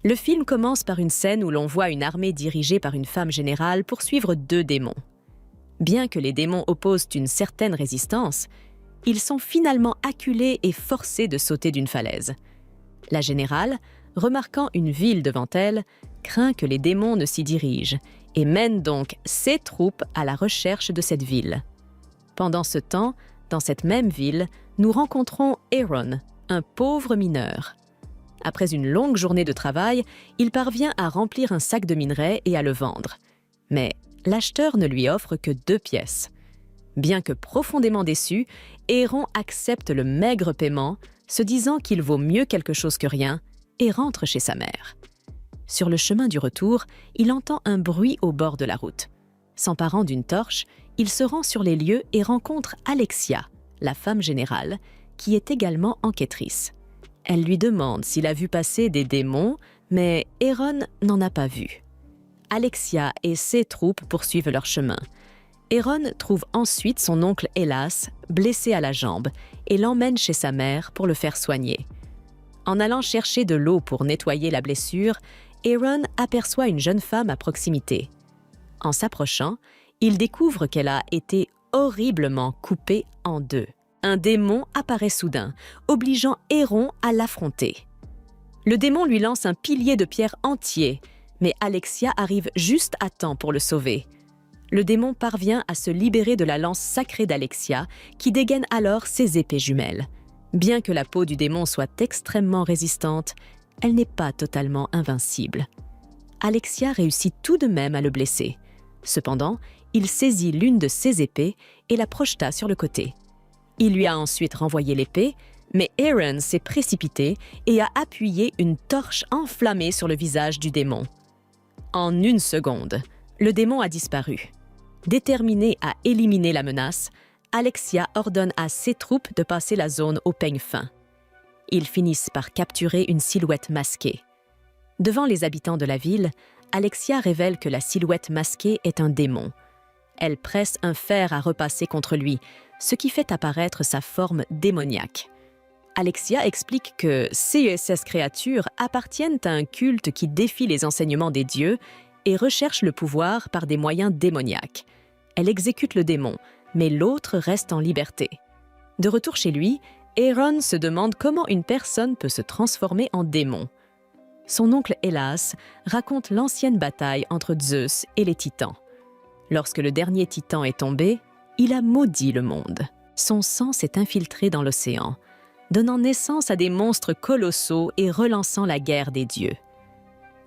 Le film commence par une scène où l'on voit une armée dirigée par une femme générale poursuivre 2 démons. Bien que les démons opposent une certaine résistance, ils sont finalement acculés et forcés de sauter d'une falaise. La générale, remarquant une ville devant elle, craint que les démons ne s'y dirigent et mène donc ses troupes à la recherche de cette ville. Pendant ce temps, dans cette même ville, nous rencontrons Aaron, un pauvre mineur. Après une longue journée de travail, il parvient à remplir un sac de minerai et à le vendre. Mais l'acheteur ne lui offre que 2 pièces. Bien que profondément déçu, Aaron accepte le maigre paiement, se disant qu'il vaut mieux quelque chose que rien, et rentre chez sa mère. Sur le chemin du retour, il entend un bruit au bord de la route. S'emparant d'une torche, il se rend sur les lieux et rencontre Alexia, la femme générale, qui est également enquêtrice. Elle lui demande s'il a vu passer des démons, mais Aaron n'en a pas vu. Alexia et ses troupes poursuivent leur chemin. Aaron trouve ensuite son oncle Hélas, blessé à la jambe, et l'emmène chez sa mère pour le faire soigner. En allant chercher de l'eau pour nettoyer la blessure, Aaron aperçoit une jeune femme à proximité. En s'approchant, il découvre qu'elle a été horriblement coupée en 2. Un démon apparaît soudain, obligeant Aaron à l'affronter. Le démon lui lance un pilier de pierre entier, mais Alexia arrive juste à temps pour le sauver. Le démon parvient à se libérer de la lance sacrée d'Alexia, qui dégaine alors ses épées jumelles. Bien que la peau du démon soit extrêmement résistante, elle n'est pas totalement invincible. Alexia réussit tout de même à le blesser. Cependant, il saisit l'une de ses épées et la projeta sur le côté. Il lui a ensuite renvoyé l'épée, mais Aaron s'est précipité et a appuyé une torche enflammée sur le visage du démon. En 1 seconde, le démon a disparu. Déterminé à éliminer la menace, Alexia ordonne à ses troupes de passer la zone au peigne fin. Ils finissent par capturer une silhouette masquée. Devant les habitants de la ville, Alexia révèle que la silhouette masquée est un démon. Elle presse un fer à repasser contre lui, ce qui fait apparaître sa forme démoniaque. Alexia explique que ces créatures appartiennent à un culte qui défie les enseignements des dieux et recherche le pouvoir par des moyens démoniaques. Elle exécute le démon, mais l'autre reste en liberté. De retour chez lui, Aaron se demande comment une personne peut se transformer en démon. Son oncle Hélas raconte l'ancienne bataille entre Zeus et les titans. Lorsque le dernier titan est tombé, il a maudit le monde. Son sang s'est infiltré dans l'océan, donnant naissance à des monstres colossaux et relançant la guerre des dieux.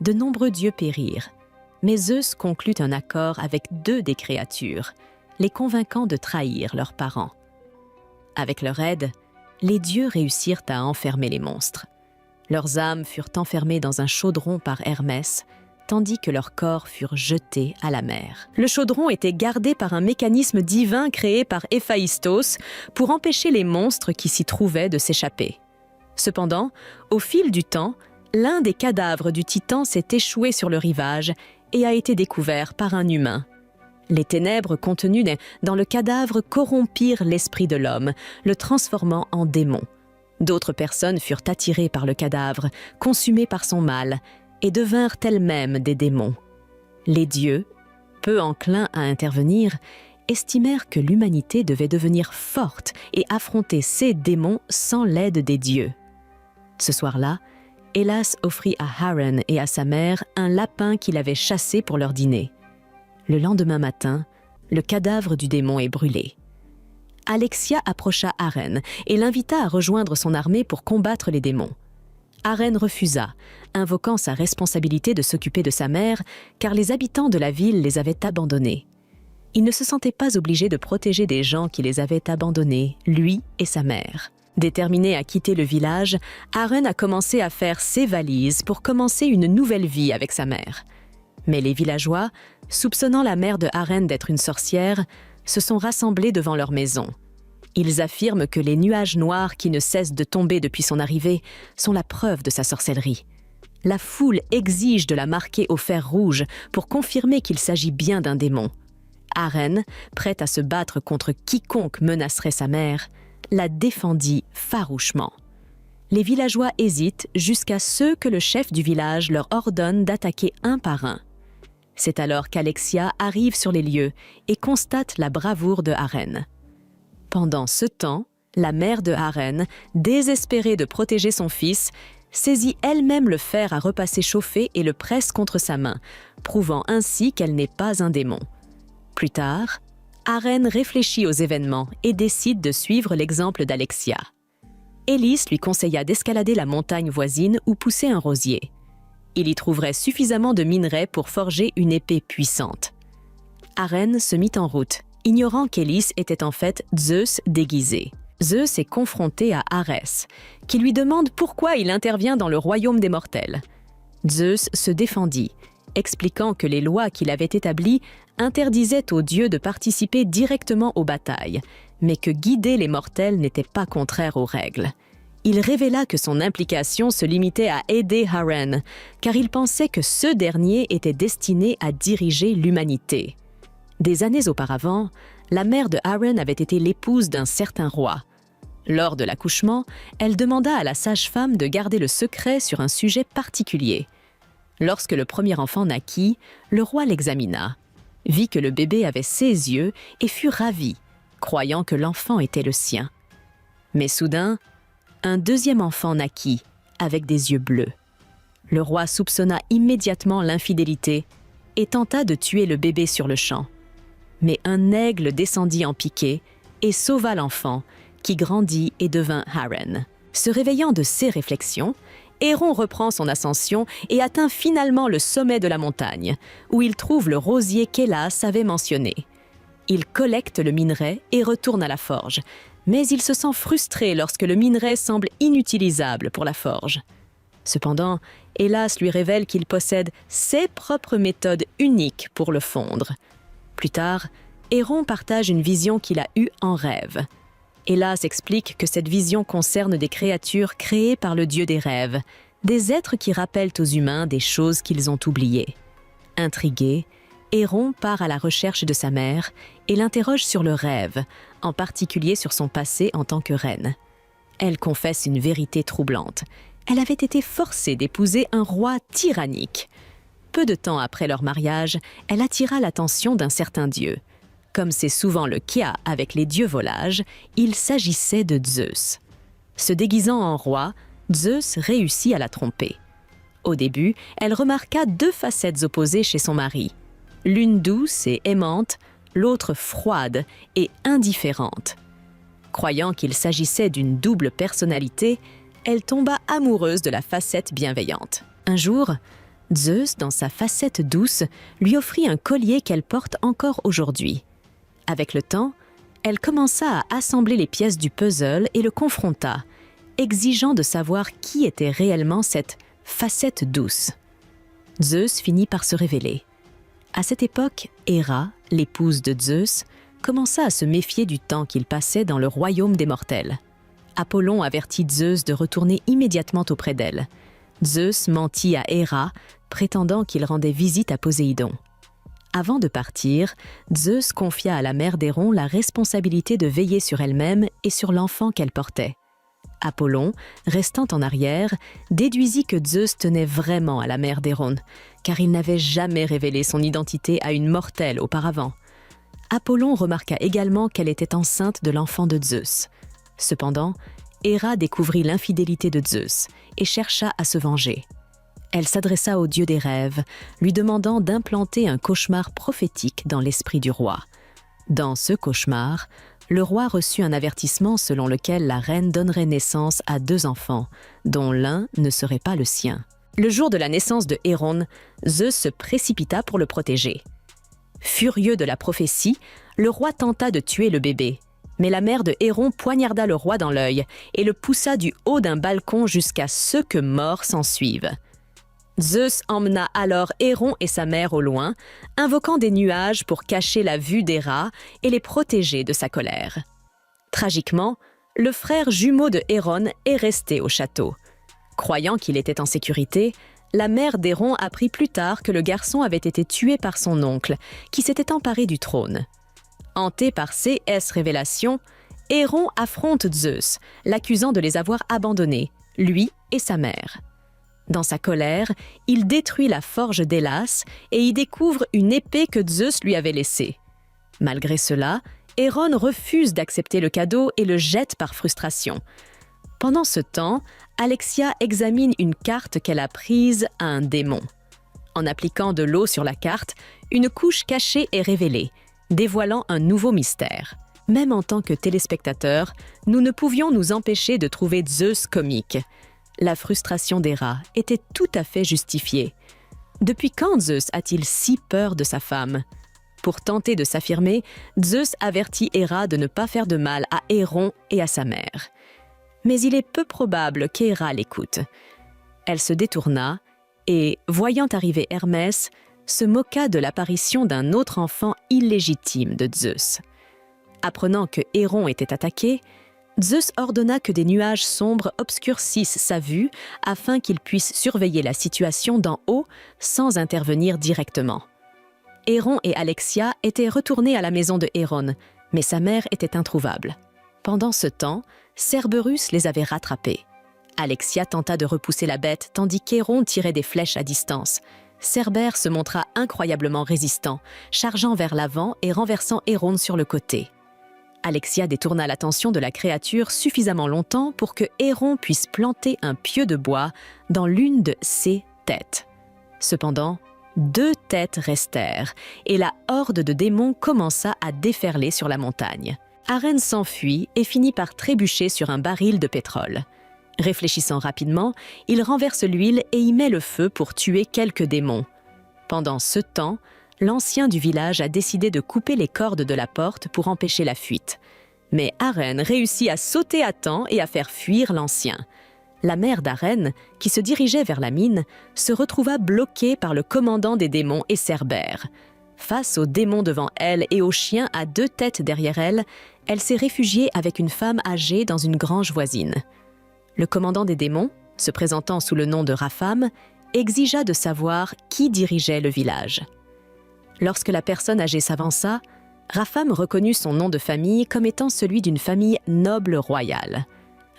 De nombreux dieux périrent, mais Zeus conclut un accord avec 2 des créatures, les convainquant de trahir leurs parents. Avec leur aide, les dieux réussirent à enfermer les monstres. Leurs âmes furent enfermées dans un chaudron par Hermès, tandis que leurs corps furent jetés à la mer. Le chaudron était gardé par un mécanisme divin créé par Héphaïstos pour empêcher les monstres qui s'y trouvaient de s'échapper. Cependant, au fil du temps, l'un des cadavres du titan s'est échoué sur le rivage et a été découvert par un humain. Les ténèbres contenues dans le cadavre corrompirent l'esprit de l'homme, le transformant en démon. D'autres personnes furent attirées par le cadavre, consumées par son mal, et devinrent elles-mêmes des démons. Les dieux, peu enclins à intervenir, estimèrent que l'humanité devait devenir forte et affronter ces démons sans l'aide des dieux. Ce soir-là, Hélas offrit à Aaron et à sa mère un lapin qu'il avait chassé pour leur dîner. Le lendemain matin, le cadavre du démon est brûlé. Alexia approcha Aaron et l'invita à rejoindre son armée pour combattre les démons. Aaron refusa, invoquant sa responsabilité de s'occuper de sa mère, car les habitants de la ville les avaient abandonnés. Il ne se sentait pas obligé de protéger des gens qui les avaient abandonnés, lui et sa mère. Déterminé à quitter le village, Aaron a commencé à faire ses valises pour commencer une nouvelle vie avec sa mère. Mais les villageois, soupçonnant la mère de Aaron d'être une sorcière, se sont rassemblés devant leur maison. Ils affirment que les nuages noirs qui ne cessent de tomber depuis son arrivée sont la preuve de sa sorcellerie. La foule exige de la marquer au fer rouge pour confirmer qu'il s'agit bien d'un démon. Aaron, prêt à se battre contre quiconque menacerait sa mère, la défendit farouchement. Les villageois hésitent jusqu'à ce que le chef du village leur ordonne d'attaquer un par un. C'est alors qu'Alexia arrive sur les lieux et constate la bravoure de Haren. Pendant ce temps, la mère de Haren, désespérée de protéger son fils, saisit elle-même le fer à repasser chauffé et le presse contre sa main, prouvant ainsi qu'elle n'est pas un démon. Plus tard, Haren réfléchit aux événements et décide de suivre l'exemple d'Alexia. Élys lui conseilla d'escalader la montagne voisine où poussait un rosier. Il y trouverait suffisamment de minerais pour forger une épée puissante. Haren se mit en route, ignorant qu'Élys était en fait Zeus déguisé. Zeus est confronté à Arès, qui lui demande pourquoi il intervient dans le royaume des mortels. Zeus se défendit, expliquant que les lois qu'il avait établies interdisaient aux dieux de participer directement aux batailles, mais que guider les mortels n'était pas contraire aux règles. Il révéla que son implication se limitait à aider Haren, car il pensait que ce dernier était destiné à diriger l'humanité. Des années auparavant, la mère de Haren avait été l'épouse d'un certain roi. Lors de l'accouchement, elle demanda à la sage-femme de garder le secret sur un sujet particulier. Lorsque le premier enfant naquit, le roi l'examina, vit que le bébé avait ses yeux et fut ravi, croyant que l'enfant était le sien. Mais soudain, un deuxième enfant naquit, avec des yeux bleus. Le roi soupçonna immédiatement l'infidélité et tenta de tuer le bébé sur le champ. Mais un aigle descendit en piqué et sauva l'enfant, qui grandit et devint Haren. Se réveillant de ses réflexions, Héron reprend son ascension et atteint finalement le sommet de la montagne, où il trouve le rosier qu'Hélas avait mentionné. Il collecte le minerai et retourne à la forge, mais il se sent frustré lorsque le minerai semble inutilisable pour la forge. Cependant, Hélas lui révèle qu'il possède ses propres méthodes uniques pour le fondre. Plus tard, Héron partage une vision qu'il a eue en rêve. Hélas explique que cette vision concerne des créatures créées par le dieu des rêves, des êtres qui rappellent aux humains des choses qu'ils ont oubliées. Intrigué, Héron part à la recherche de sa mère et l'interroge sur le rêve, en particulier sur son passé en tant que reine. Elle confesse une vérité troublante. Elle avait été forcée d'épouser un roi tyrannique. Peu de temps après leur mariage, elle attira l'attention d'un certain dieu. Comme c'est souvent le cas avec les dieux volages, il s'agissait de Zeus. Se déguisant en roi, Zeus réussit à la tromper. Au début, elle remarqua deux facettes opposées chez son mari. L'une douce et aimante, l'autre froide et indifférente. Croyant qu'il s'agissait d'une double personnalité, elle tomba amoureuse de la facette bienveillante. Un jour, Zeus, dans sa facette douce, lui offrit un collier qu'elle porte encore aujourd'hui. Avec le temps, elle commença à assembler les pièces du puzzle et le confronta, exigeant de savoir qui était réellement cette facette douce. Zeus finit par se révéler. À cette époque, Héra, l'épouse de Zeus, commença à se méfier du temps qu'il passait dans le royaume des mortels. Apollon avertit Zeus de retourner immédiatement auprès d'elle. Zeus mentit à Héra, prétendant qu'il rendait visite à Poséidon. Avant de partir, Zeus confia à la mère d'Héron la responsabilité de veiller sur elle-même et sur l'enfant qu'elle portait. Apollon, restant en arrière, déduisit que Zeus tenait vraiment à la mère d'Héron, car il n'avait jamais révélé son identité à une mortelle auparavant. Apollon remarqua également qu'elle était enceinte de l'enfant de Zeus. Cependant, Héra découvrit l'infidélité de Zeus et chercha à se venger. Elle s'adressa au dieu des rêves, lui demandant d'implanter un cauchemar prophétique dans l'esprit du roi. Dans ce cauchemar, le roi reçut un avertissement selon lequel la reine donnerait naissance à deux enfants, dont l'un ne serait pas le sien. Le jour de la naissance de Héron, Zeus se précipita pour le protéger. Furieux de la prophétie, le roi tenta de tuer le bébé. Mais la mère de Héron poignarda le roi dans l'œil et le poussa du haut d'un balcon jusqu'à ce que mort s'ensuive. Zeus emmena alors Héron et sa mère au loin, invoquant des nuages pour cacher la vue d'Héra et les protéger de sa colère. Tragiquement, le frère jumeau de Héron est resté au château. Croyant qu'il était en sécurité, la mère d'Héron apprit plus tard que le garçon avait été tué par son oncle, qui s'était emparé du trône. Hanté par ces révélations, Héron affronte Zeus, l'accusant de les avoir abandonnés, lui et sa mère. Dans sa colère, il détruit la forge d'Hélas et y découvre une épée que Zeus lui avait laissée. Malgré cela, Héron refuse d'accepter le cadeau et le jette par frustration. Pendant ce temps, Alexia examine une carte qu'elle a prise à un démon. En appliquant de l'eau sur la carte, une couche cachée est révélée, dévoilant un nouveau mystère. Même en tant que téléspectateurs, nous ne pouvions nous empêcher de trouver Zeus comique. La frustration d'Héra était tout à fait justifiée. Depuis quand Zeus a-t-il si peur de sa femme ? Pour tenter de s'affirmer, Zeus avertit Héra de ne pas faire de mal à Héron et à sa mère. Mais il est peu probable qu'Héra l'écoute. Elle se détourna et, voyant arriver Hermès, se moqua de l'apparition d'un autre enfant illégitime de Zeus. Apprenant que Héron était attaqué, Zeus ordonna que des nuages sombres obscurcissent sa vue afin qu'il puisse surveiller la situation d'en haut sans intervenir directement. Héron et Alexia étaient retournés à la maison de Héron, mais sa mère était introuvable. Pendant ce temps, Cerberus les avait rattrapés. Alexia tenta de repousser la bête tandis qu'Héron tirait des flèches à distance. Cerbère se montra incroyablement résistant, chargeant vers l'avant et renversant Héron sur le côté. Alexia détourna l'attention de la créature suffisamment longtemps pour que Héron puisse planter un pieu de bois dans l'une de ses têtes. Cependant, 2 têtes restèrent et la horde de démons commença à déferler sur la montagne. Arène s'enfuit et finit par trébucher sur un baril de pétrole. Réfléchissant rapidement, il renverse l'huile et y met le feu pour tuer quelques démons. Pendant ce temps, l'ancien du village a décidé de couper les cordes de la porte pour empêcher la fuite. Mais Arène réussit à sauter à temps et à faire fuir l'ancien. La mère d'Arène, qui se dirigeait vers la mine, se retrouva bloquée par le commandant des démons et Cerbère. Face aux démons devant elle et aux chiens à 2 têtes derrière elle, elle s'est réfugiée avec une femme âgée dans une grange voisine. Le commandant des démons, se présentant sous le nom de Rapham, exigea de savoir qui dirigeait le village. Lorsque la personne âgée s'avança, Rapham reconnut son nom de famille comme étant celui d'une famille noble royale.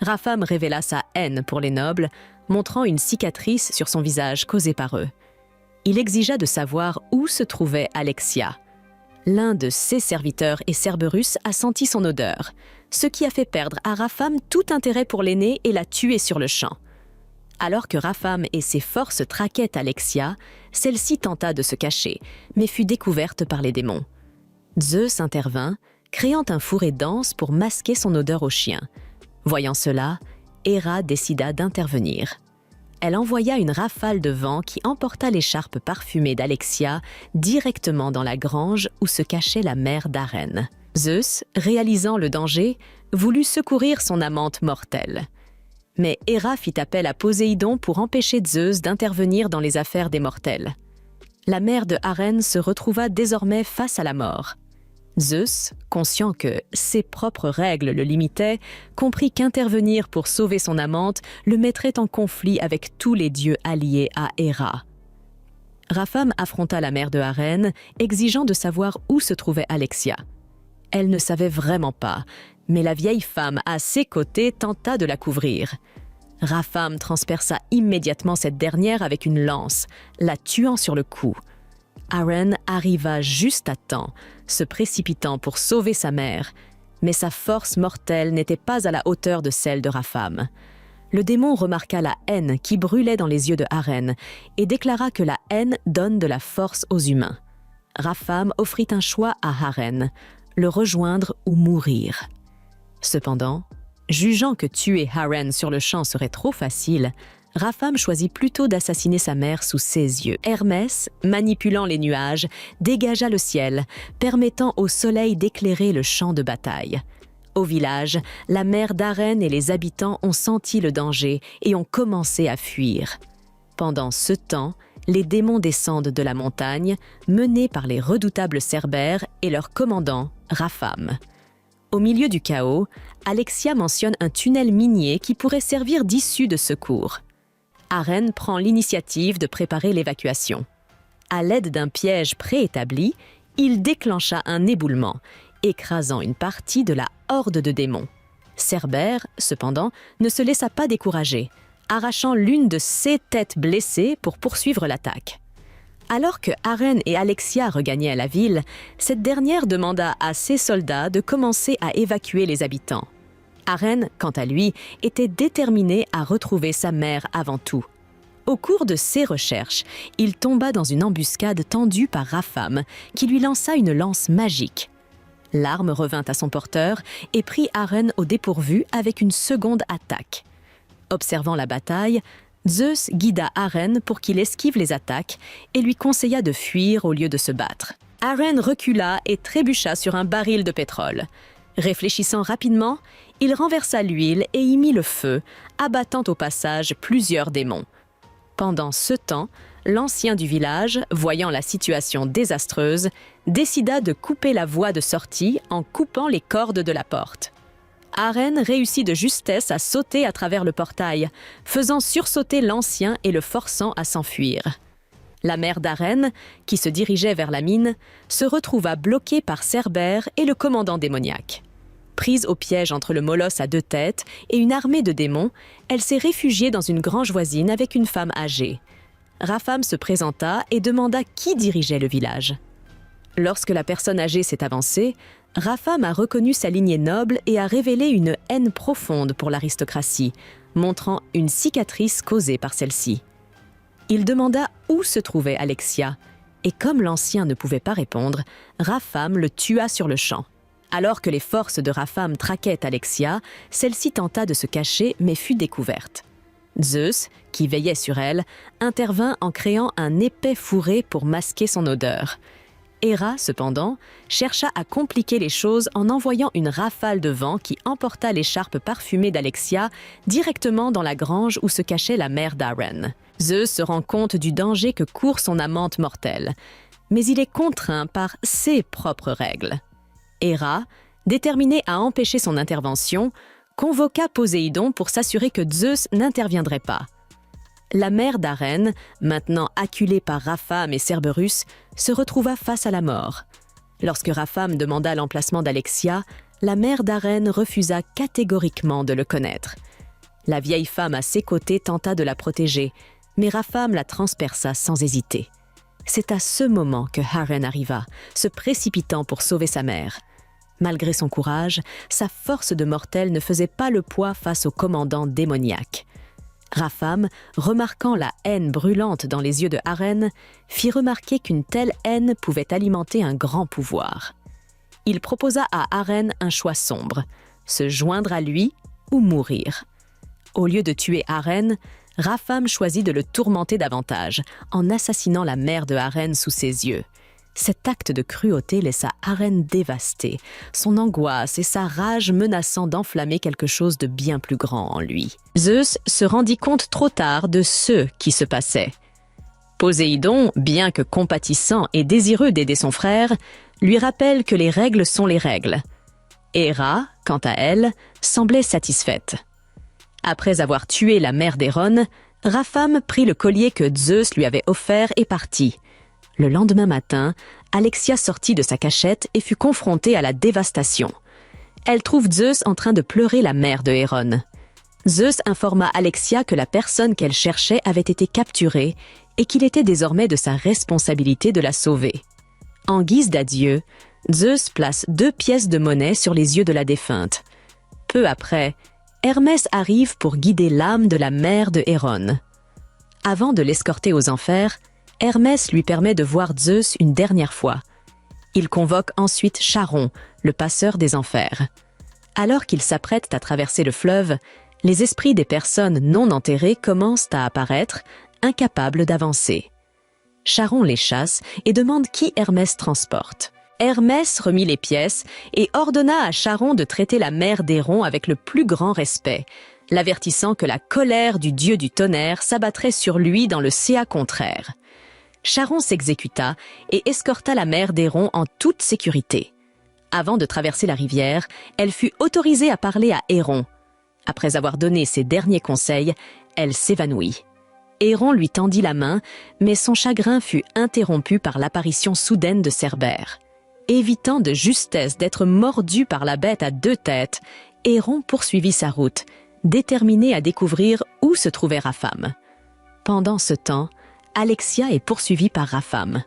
Rapham révéla sa haine pour les nobles, montrant une cicatrice sur son visage causée par eux. Il exigea de savoir où se trouvait Alexia. L'un de ses serviteurs et Cerberus a senti son odeur, ce qui a fait perdre à Rapham tout intérêt pour l'aîné et l'a tué sur le champ. Alors que Rapham et ses forces traquaient Alexia, celle-ci tenta de se cacher, mais fut découverte par les démons. Zeus intervint, créant un fourré dense pour masquer son odeur aux chiens. Voyant cela, Héra décida d'intervenir. Elle envoya une rafale de vent qui emporta l'écharpe parfumée d'Alexia directement dans la grange où se cachait la mère d'Arène. Zeus, réalisant le danger, voulut secourir son amante mortelle. Mais Héra fit appel à Poséidon pour empêcher Zeus d'intervenir dans les affaires des mortels. La mère de Arène se retrouva désormais face à la mort. Zeus, conscient que ses propres règles le limitaient, comprit qu'intervenir pour sauver son amante le mettrait en conflit avec tous les dieux alliés à Héra. Rapham affronta la mère de Arène, exigeant de savoir où se trouvait Alexia. Elle ne savait vraiment pas, mais la vieille femme à ses côtés tenta de la couvrir. Rapham transperça immédiatement cette dernière avec une lance, la tuant sur le coup. Arène arriva juste à temps, se précipitant pour sauver sa mère, mais sa force mortelle n'était pas à la hauteur de celle de Rapham. Le démon remarqua la haine qui brûlait dans les yeux de Arène et déclara que la haine donne de la force aux humains. Rapham offrit un choix à Arène, le rejoindre ou mourir. Cependant, jugeant que tuer Arène sur le champ serait trop facile, Rapham choisit plutôt d'assassiner sa mère sous ses yeux. Hermès, manipulant les nuages, dégagea le ciel, permettant au soleil d'éclairer le champ de bataille. Au village, la mère d'Arène et les habitants ont senti le danger et ont commencé à fuir. Pendant ce temps, les démons descendent de la montagne, menés par les redoutables Cerbères et leur commandant, Rapham. Au milieu du chaos, Alexia mentionne un tunnel minier qui pourrait servir d'issue de secours. Arène prend l'initiative de préparer l'évacuation. À l'aide d'un piège préétabli, il déclencha un éboulement, écrasant une partie de la horde de démons. Cerbère, cependant, ne se laissa pas décourager. arrachant l'une de ses têtes blessées pour poursuivre l'attaque. Alors que Arène et Alexia regagnaient la ville, cette dernière demanda à ses soldats de commencer à évacuer les habitants. Arène, quant à lui, était déterminé à retrouver sa mère avant tout. Au cours de ses recherches, il tomba dans une embuscade tendue par Rapham, qui lui lança une lance magique. L'arme revint à son porteur et prit Arène au dépourvu avec une seconde attaque. Observant la bataille, Zeus guida Arène pour qu'il esquive les attaques et lui conseilla de fuir au lieu de se battre. Arène recula et trébucha sur un baril de pétrole. Réfléchissant rapidement, il renversa l'huile et y mit le feu, abattant au passage plusieurs démons. Pendant ce temps, l'ancien du village, voyant la situation désastreuse, décida de couper la voie de sortie en coupant les cordes de la porte. Arène réussit de justesse à sauter à travers le portail, faisant sursauter l'ancien et le forçant à s'enfuir. La mère d'Arène, qui se dirigeait vers la mine, se retrouva bloquée par Cerbère et le commandant démoniaque. Prise au piège entre le molosse à 2 têtes et une armée de démons, elle s'est réfugiée dans une grange voisine avec une femme âgée. Rapham se présenta et demanda qui dirigeait le village. Lorsque la personne âgée s'est avancée, Rapham a reconnu sa lignée noble et a révélé une haine profonde pour l'aristocratie, montrant une cicatrice causée par celle-ci. Il demanda où se trouvait Alexia, et comme l'ancien ne pouvait pas répondre, Rapham le tua sur le champ. Alors que les forces de Rapham traquaient Alexia, celle-ci tenta de se cacher mais fut découverte. Zeus, qui veillait sur elle, intervint en créant un épais fourré pour masquer son odeur. Héra, cependant, chercha à compliquer les choses en envoyant une rafale de vent qui emporta l'écharpe parfumée d'Alexia directement dans la grange où se cachait la mère d'Arène. Zeus se rend compte du danger que court son amante mortelle, mais il est contraint par ses propres règles. Héra, déterminée à empêcher son intervention, convoqua Poséidon pour s'assurer que Zeus n'interviendrait pas. La mère d'Arène, maintenant acculée par Rapham et Cerberus, se retrouva face à la mort. Lorsque Rapham demanda l'emplacement d'Alexia, la mère d'Arène refusa catégoriquement de le connaître. La vieille femme à ses côtés tenta de la protéger, mais Rapham la transperça sans hésiter. C'est à ce moment que Arène arriva, se précipitant pour sauver sa mère. Malgré son courage, sa force de mortel ne faisait pas le poids face au commandant démoniaque. Rapham, remarquant la haine brûlante dans les yeux de Arène, fit remarquer qu'une telle haine pouvait alimenter un grand pouvoir. Il proposa à Arène un choix sombre, se joindre à lui ou mourir. Au lieu de tuer Arène, Rapham choisit de le tourmenter davantage, en assassinant la mère de Arène sous ses yeux. Cet acte de cruauté laissa Arène dévastée, son angoisse et sa rage menaçant d'enflammer quelque chose de bien plus grand en lui. Zeus se rendit compte trop tard de ce qui se passait. Poséidon, bien que compatissant et désireux d'aider son frère, lui rappelle que les règles sont les règles. Héra, quant à elle, semblait satisfaite. Après avoir tué la mère d'Héron, Rapham prit le collier que Zeus lui avait offert et partit. Le lendemain matin, Alexia sortit de sa cachette et fut confrontée à la dévastation. Elle trouve Zeus en train de pleurer la mère de Héron. Zeus informa Alexia que la personne qu'elle cherchait avait été capturée et qu'il était désormais de sa responsabilité de la sauver. En guise d'adieu, Zeus place 2 pièces de monnaie sur les yeux de la défunte. Peu après, Hermès arrive pour guider l'âme de la mère de Héron. Avant de l'escorter aux enfers, Hermès lui permet de voir Zeus une dernière fois. Il convoque ensuite Charon, le passeur des enfers. Alors qu'ils s'apprêtent à traverser le fleuve, les esprits des personnes non enterrées commencent à apparaître, incapables d'avancer. Charon les chasse et demande qui Hermès transporte. Hermès remit les pièces et ordonna à Charon de traiter la mère d'Héron avec le plus grand respect, l'avertissant que la colère du dieu du tonnerre s'abattrait sur lui dans le Céa contraire. Charon s'exécuta et escorta la mère d'Héron en toute sécurité. Avant de traverser la rivière, elle fut autorisée à parler à Héron. Après avoir donné ses derniers conseils, elle s'évanouit. Héron lui tendit la main, mais son chagrin fut interrompu par l'apparition soudaine de Cerbère. Évitant de justesse d'être mordu par la bête à 2 têtes, Héron poursuivit sa route, déterminé à découvrir où où se trouvait Rapham. Pendant ce temps, Alexia est poursuivie par Rapham.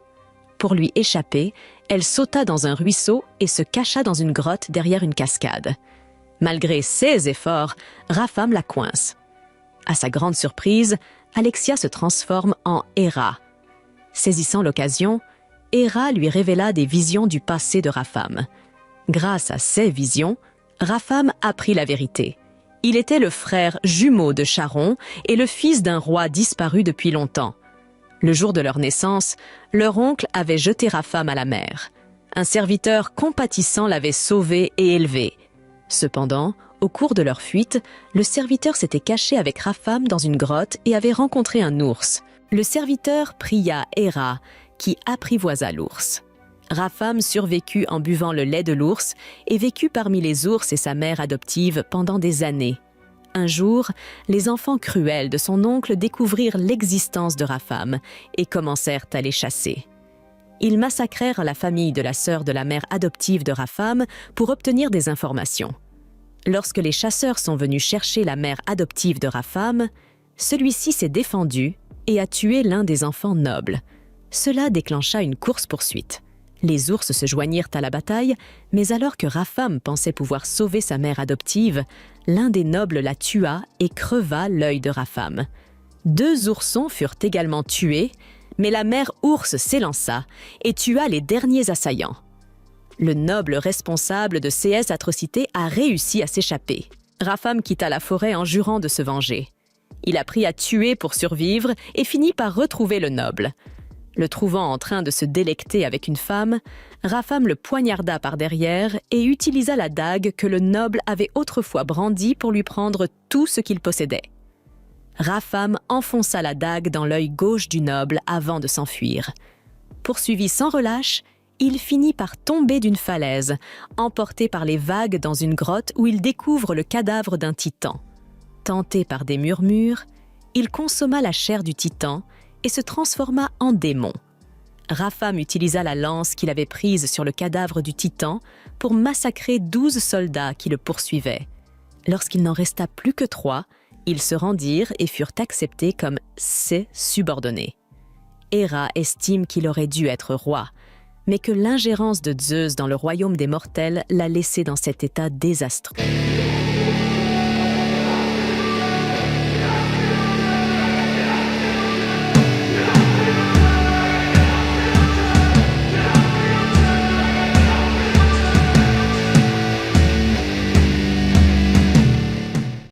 Pour lui échapper, elle sauta dans un ruisseau et se cacha dans une grotte derrière une cascade. Malgré ses efforts, Rapham la coince. À sa grande surprise, Alexia se transforme en Héra. Saisissant l'occasion, Héra lui révéla des visions du passé de Rapham. Grâce à ces visions, Rapham apprit la vérité. Il était le frère jumeau de Charon et le fils d'un roi disparu depuis longtemps. Le jour de leur naissance, leur oncle avait jeté Rapham à la mer. Un serviteur compatissant l'avait sauvé et élevé. Cependant, au cours de leur fuite, le serviteur s'était caché avec Rapham dans une grotte et avait rencontré un ours. Le serviteur pria Héra, qui apprivoisa l'ours. Rapham survécut en buvant le lait de l'ours et vécut parmi les ours et sa mère adoptive pendant des années. Un jour, les enfants cruels de son oncle découvrirent l'existence de Rapham et commencèrent à les chasser. Ils massacrèrent la famille de la sœur de la mère adoptive de Rapham pour obtenir des informations. Lorsque les chasseurs sont venus chercher la mère adoptive de Rapham, celui-ci s'est défendu et a tué l'un des enfants nobles. Cela déclencha une course-poursuite. Les ours se joignirent à la bataille, mais alors que Rapham pensait pouvoir sauver sa mère adoptive, l'un des nobles la tua et creva l'œil de Rapham. 2 oursons furent également tués, mais la mère ours s'élança et tua les derniers assaillants. Le noble responsable de ces atrocités a réussi à s'échapper. Rapham quitta la forêt en jurant de se venger. Il apprit à tuer pour survivre et finit par retrouver le noble. Le trouvant en train de se délecter avec une femme, Rapham le poignarda par derrière et utilisa la dague que le noble avait autrefois brandie pour lui prendre tout ce qu'il possédait. Rapham enfonça la dague dans l'œil gauche du noble avant de s'enfuir. Poursuivi sans relâche, il finit par tomber d'une falaise, emporté par les vagues dans une grotte où il découvre le cadavre d'un titan. Tenté par des murmures, il consomma la chair du titan et se transforma en démon. Rapham utilisa la lance qu'il avait prise sur le cadavre du titan pour massacrer 12 soldats qui le poursuivaient. Lorsqu'il n'en resta plus que 3, ils se rendirent et furent acceptés comme ses subordonnés. Héra estime qu'il aurait dû être roi, mais que l'ingérence de Zeus dans le royaume des mortels l'a laissé dans cet état désastreux.